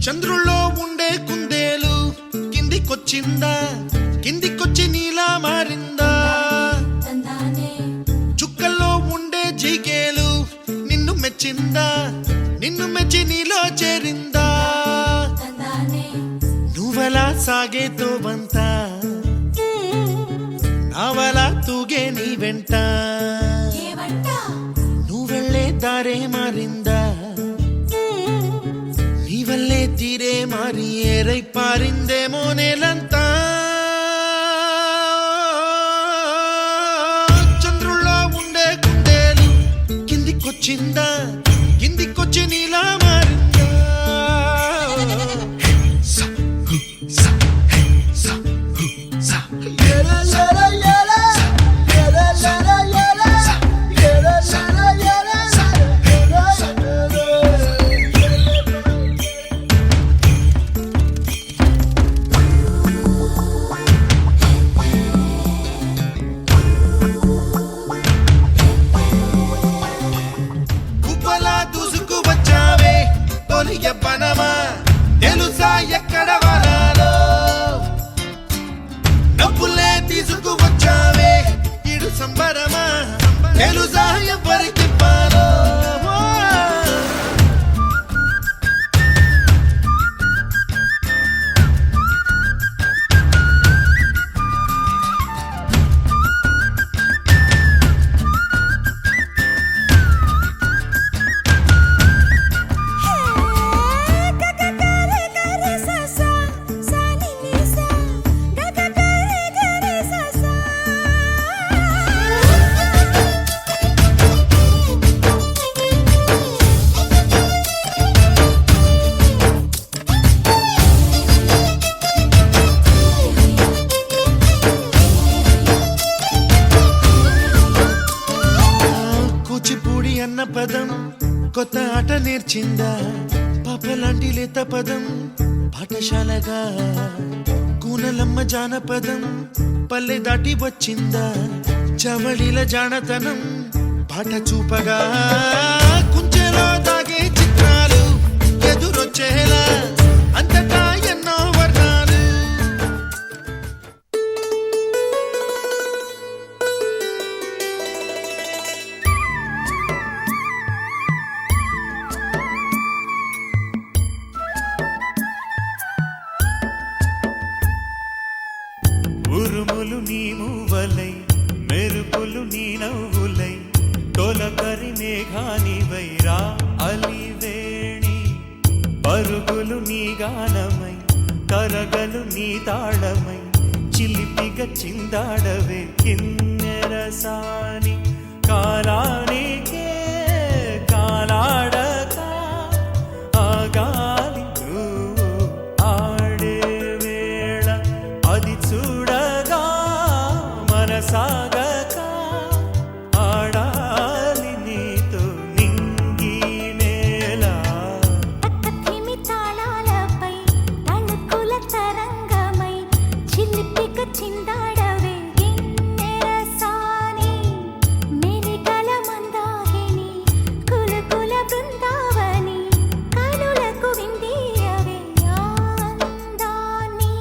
చంద్రుల్లో ఉండే కుందేలు కిందికొచ్చిందా, కిందికొచ్చి నీలా మారిందా? చుక్కల్లో ఉండే జిగేలు నిన్ను మెచ్చిందా, నిన్ను మెచ్చి నీలో చేరిందా? నువ్వలా సాగే తోవంత నావలా తూగే నీ వెంట, నువ్వెళ్ళే దారే మారిందా, నీవల్లే తీరే మారి ఏరై పారిందేమో నేలంతా. చంద్రుల్లో ఉండే కుందేలు కిందికొచ్చిందా, కిందికొచ్చి నీలా మారిందా? తెలుసా ఎక్కడ వరాలో డబ్బులే తీసుకువచ్చావే ఇడు సంబరమా, తెలుసా ఎవరికి పాలో? కూచిపూడి అన్న పదం కొత్త ఆట నేర్చిందా, పాపలాంటి లేత పదం పాఠశాలగా, కూనలమ్మ జానపదం పల్లె దాటి వచ్చిందా, చవళిల జానతనం పాట చూపగా, కుంచెలో దాగే చిత్రాలు ఎదురొచ్చేలా అంతటా ఎన్నో వర్ణాలు. ఉరుములు నీ మూవలై, మెరుపులు నీ నవ్వులై, తొలకరి మేఘానివై రా అలివేణి. పరుగులు నీ గానమై, కరగలు నీ తాళమై, చిలిపిగా చిందాడవే కిన్నెరసాని. కాలానికే కాలాడక ఆగాలి నువ్వు ఆడే వేళ, అది చూడగా మనసాగక ఆడాలి నీతో నింగి నేల. తక్కకిమి తాళాలపై తళుకుల తరంగమై, చిలిపిక చిందాడవే గిన్నెరసాని. మెలికల మందాగిని కులకుల బృందావని, కనులకు విందీయవే ఆనందాన్ని.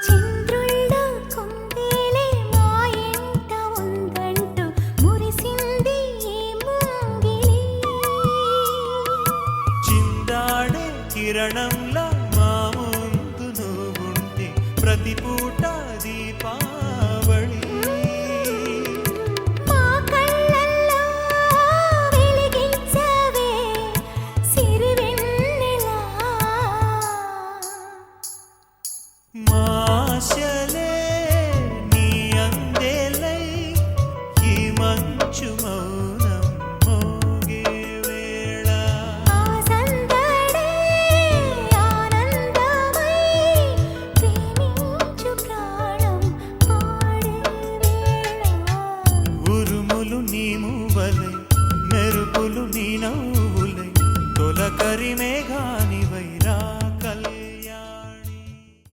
చంద్రుల్లో కుందేలే మా ఎంట ఉందంటూ మురిసింది ఈ ముంగిలి. చిందాడే కిరణంలా మా ముందు నువ్వుంటే ప్రతి పూట దీపావళి. మా కళ్ళల్లో వెలిగించవే సిరివెన్నెలా. మా ఆశలే నీ అందేలై, ఈ మంచు మౌనం మోగే వేళ. ఆ సందడే ఆనందమై, ప్రేమించు ప్రాణం పాడే వేళ. ఉరుములు నీ మూవలై, మెరుపులు కళ్ళు నీ నవ్వులై తొలకరి మేఘాలై